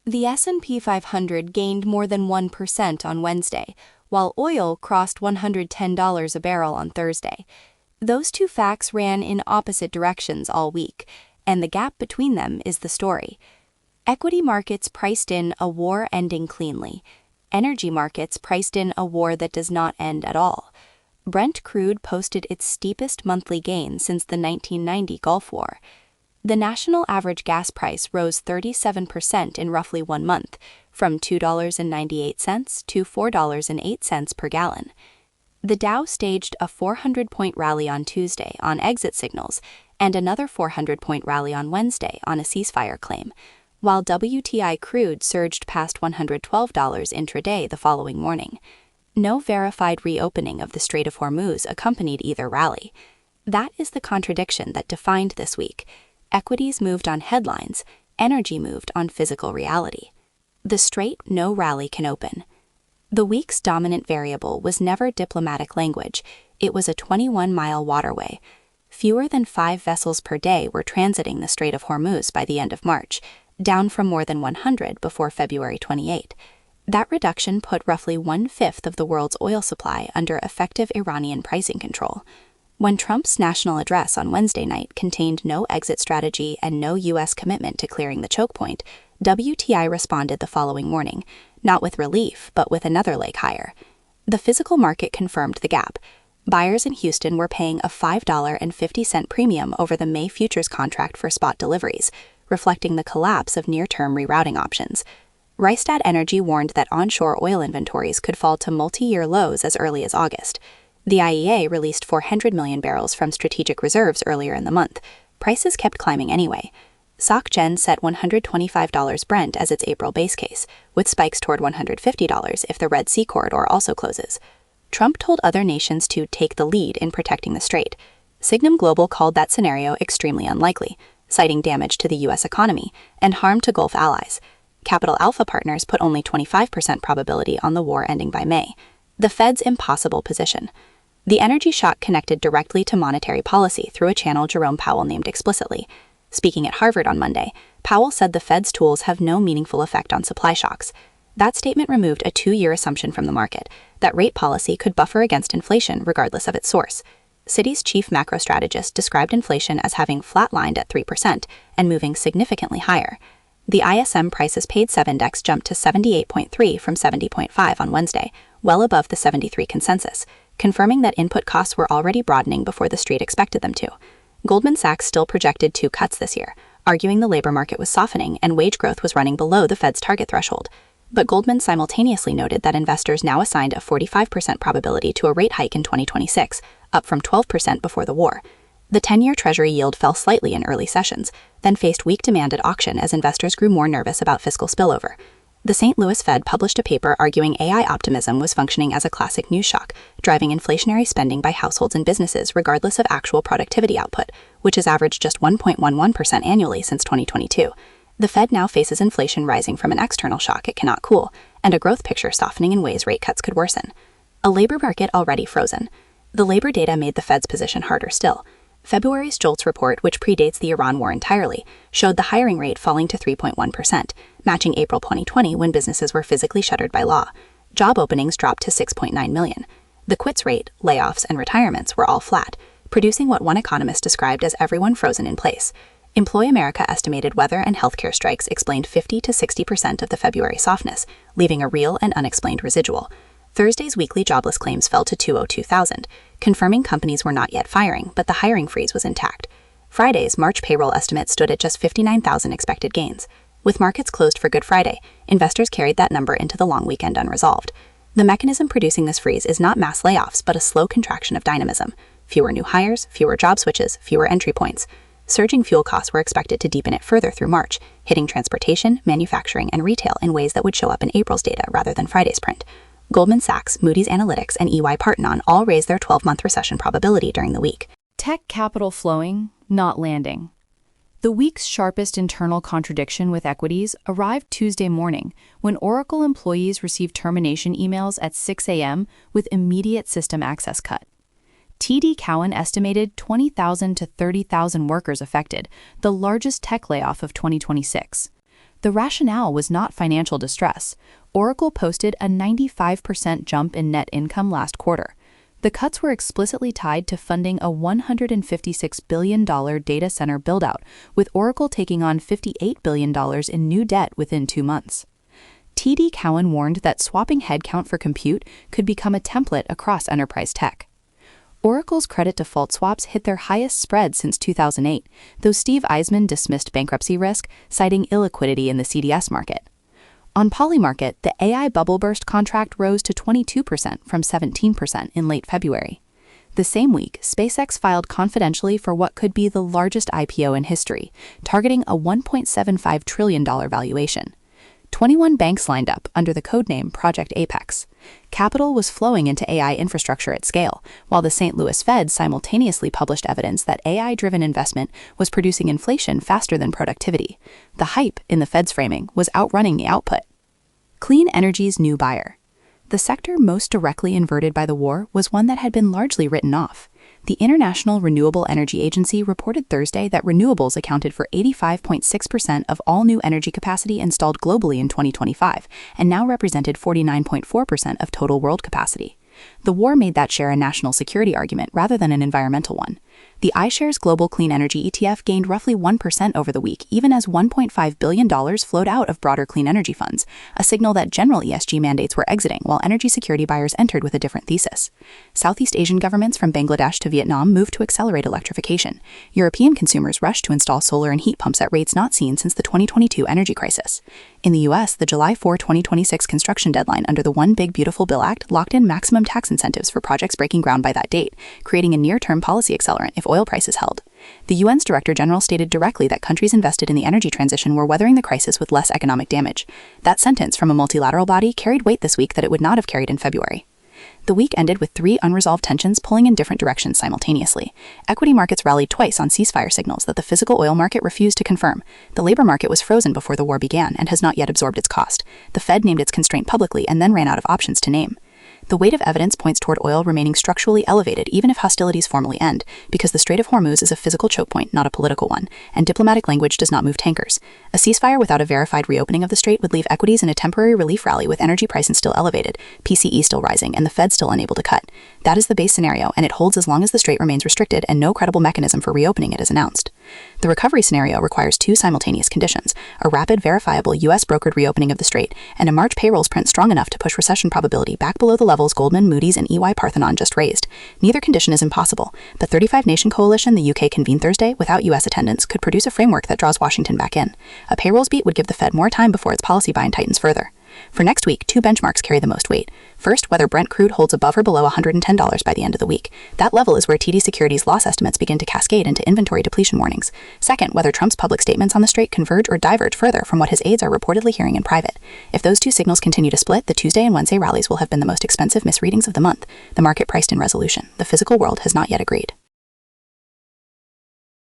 The S&P 500 gained more than 1% on Wednesday, while oil crossed $110 a barrel on Thursday. Those two facts ran in opposite directions all week, and the gap between them is the story. Equity markets priced in a war ending cleanly. Energy markets priced in a war that does not end at all. Brent crude posted its steepest monthly gain since the 1990 Gulf War. The national average gas price rose 37% in roughly 1 month, from $2.98 to $4.08 per gallon. The Dow staged a 400-point rally on Tuesday on exit signals and another 400-point rally on Wednesday on a ceasefire claim, while WTI crude surged past $112 intraday the following morning. No verified reopening of the Strait of Hormuz accompanied either rally. That is the contradiction that defined this week. Equities moved on headlines, energy moved on physical reality. The Strait no rally can open. The week's dominant variable was never diplomatic language, it was a 21-mile waterway. Fewer than 5 vessels per day were transiting the Strait of Hormuz by the end of March, down from more than 100 before February 28. That reduction put roughly 1/5 of the world's oil supply under effective Iranian pricing control. When Trump's national address on Wednesday night contained no exit strategy and no U.S. commitment to clearing the choke point, WTI responded the following morning, not with relief, but with another leg higher. The physical market confirmed the gap. Buyers in Houston were paying a $5.50 premium over the May futures contract for spot deliveries, reflecting the collapse of near-term rerouting options. Rystad Energy warned that onshore oil inventories could fall to multi-year lows as early as August. The IEA released 400 million barrels from strategic reserves earlier in the month. Prices kept climbing anyway. SocGen set $125 Brent as its April base case, with spikes toward $150 if the Red Sea corridor also closes. Trump told other nations to take the lead in protecting the Strait. Signum Global called that scenario extremely unlikely, citing damage to the U.S. economy and harm to Gulf allies. Capital Alpha Partners put only 25% probability on the war ending by May. The Fed's impossible position. The energy shock connected directly to monetary policy through a channel Jerome Powell named explicitly. Speaking at Harvard on Monday, Powell said the Fed's tools have no meaningful effect on supply shocks. That statement removed a 2-year assumption from the market that rate policy could buffer against inflation regardless of its source. Citi's chief macro strategist described inflation as having flatlined at 3% and moving significantly higher. The ISM Prices Paid 7 index jumped to 78.3 from 70.5 on Wednesday, well above the 73 consensus, confirming that input costs were already broadening before the Street expected them to. Goldman Sachs still projected 2 cuts this year, arguing the labor market was softening and wage growth was running below the Fed's target threshold. But Goldman simultaneously noted that investors now assigned a 45% probability to a rate hike in 2026, up from 12% before the war. The 10-year Treasury yield fell slightly in early sessions, then faced weak demand at auction as investors grew more nervous about fiscal spillover. The St. Louis Fed published a paper arguing AI optimism was functioning as a classic news shock, driving inflationary spending by households and businesses regardless of actual productivity output, which has averaged just 1.11% annually since 2022. The Fed now faces inflation rising from an external shock it cannot cool, and a growth picture softening in ways rate cuts could worsen. A labor market already frozen. The labor data made the Fed's position harder still. February's JOLTS report, which predates the Iran war entirely, showed the hiring rate falling to 3.1%, matching April 2020 when businesses were physically shuttered by law. Job openings dropped to 6.9 million. The quits rate, layoffs, and retirements were all flat, producing what one economist described as everyone frozen in place. Employ America estimated weather and healthcare strikes explained 50 to 60% of the February softness, leaving a real and unexplained residual. Thursday's weekly jobless claims fell to 202,000, confirming companies were not yet firing, but the hiring freeze was intact. Friday's March payroll estimate stood at just 59,000 expected gains. With markets closed for Good Friday, investors carried that number into the long weekend unresolved. The mechanism producing this freeze is not mass layoffs, but a slow contraction of dynamism. Fewer new hires, fewer job switches, fewer entry points. Surging fuel costs were expected to deepen it further through March, hitting transportation, manufacturing, and retail in ways that would show up in April's data rather than Friday's print. Goldman Sachs, Moody's Analytics, and EY Parthenon all raised their 12-month recession probability during the week. Tech capital flowing, not landing. The week's sharpest internal contradiction with equities arrived Tuesday morning when Oracle employees received termination emails at 6 a.m. with immediate system access cut. TD Cowen estimated 20,000 to 30,000 workers affected, the largest tech layoff of 2026. The rationale was not financial distress. Oracle posted a 95% jump in net income last quarter. The cuts were explicitly tied to funding a $156 billion data center buildout, with Oracle taking on $58 billion in new debt within 2 months. TD Cowen warned that swapping headcount for compute could become a template across enterprise tech. Oracle's credit default swaps hit their highest spread since 2008, though Steve Eisman dismissed bankruptcy risk, citing illiquidity in the CDS market. On Polymarket, the AI bubble burst contract rose to 22% from 17% in late February. The same week, SpaceX filed confidentially for what could be the largest IPO in history, targeting a $1.75 trillion valuation. 21 banks lined up under the codename Project Apex. Capital was flowing into AI infrastructure at scale, while the St. Louis Fed simultaneously published evidence that AI-driven investment was producing inflation faster than productivity. The hype, in the Fed's framing, was outrunning the output. Clean energy's new buyer. The sector most directly inverted by the war was one that had been largely written off. The International Renewable Energy Agency reported Thursday that renewables accounted for 85.6% of all new energy capacity installed globally in 2025, and now represented 49.4% of total world capacity. The war made that share a national security argument rather than an environmental one. The iShares Global Clean Energy ETF gained roughly 1% over the week, even as $1.5 billion flowed out of broader clean energy funds, a signal that general ESG mandates were exiting while energy security buyers entered with a different thesis. Southeast Asian governments from Bangladesh to Vietnam moved to accelerate electrification. European consumers rushed to install solar and heat pumps at rates not seen since the 2022 energy crisis. In the U.S., the July 4, 2026 construction deadline under the One Big Beautiful Bill Act locked in maximum tax incentives for projects breaking ground by that date, creating a near-term policy accelerant if oil prices held. The UN's Director General stated directly that countries invested in the energy transition were weathering the crisis with less economic damage. That sentence from a multilateral body carried weight this week that it would not have carried in February. The week ended with 3 unresolved tensions pulling in different directions simultaneously. Equity markets rallied twice on ceasefire signals that the physical oil market refused to confirm. The labor market was frozen before the war began and has not yet absorbed its cost. The Fed named its constraint publicly and then ran out of options to name. The weight of evidence points toward oil remaining structurally elevated even if hostilities formally end, because the Strait of Hormuz is a physical choke point, not a political one, and diplomatic language does not move tankers. A ceasefire without a verified reopening of the Strait would leave equities in a temporary relief rally with energy prices still elevated, PCE still rising, and the Fed still unable to cut. That is the base scenario, and it holds as long as the Strait remains restricted and no credible mechanism for reopening it is announced. The recovery scenario requires 2 simultaneous conditions: a rapid, verifiable U.S.-brokered reopening of the Strait, and a March payrolls print strong enough to push recession probability back below the levels Goldman, Moody's, and EY Parthenon just raised. Neither condition is impossible. The 35-nation coalition the UK convened Thursday, without U.S. attendance, could produce a framework that draws Washington back in. A payrolls beat would give the Fed more time before its policy bind tightens further. For next week, 2 benchmarks carry the most weight. First, whether Brent crude holds above or below $110 by the end of the week. That level is where TD Securities loss estimates begin to cascade into inventory depletion warnings. Second, whether Trump's public statements on the Strait converge or diverge further from what his aides are reportedly hearing in private. If those 2 signals continue to split, the Tuesday and Wednesday rallies will have been the most expensive misreadings of the month. The market priced in resolution. The physical world has not yet agreed.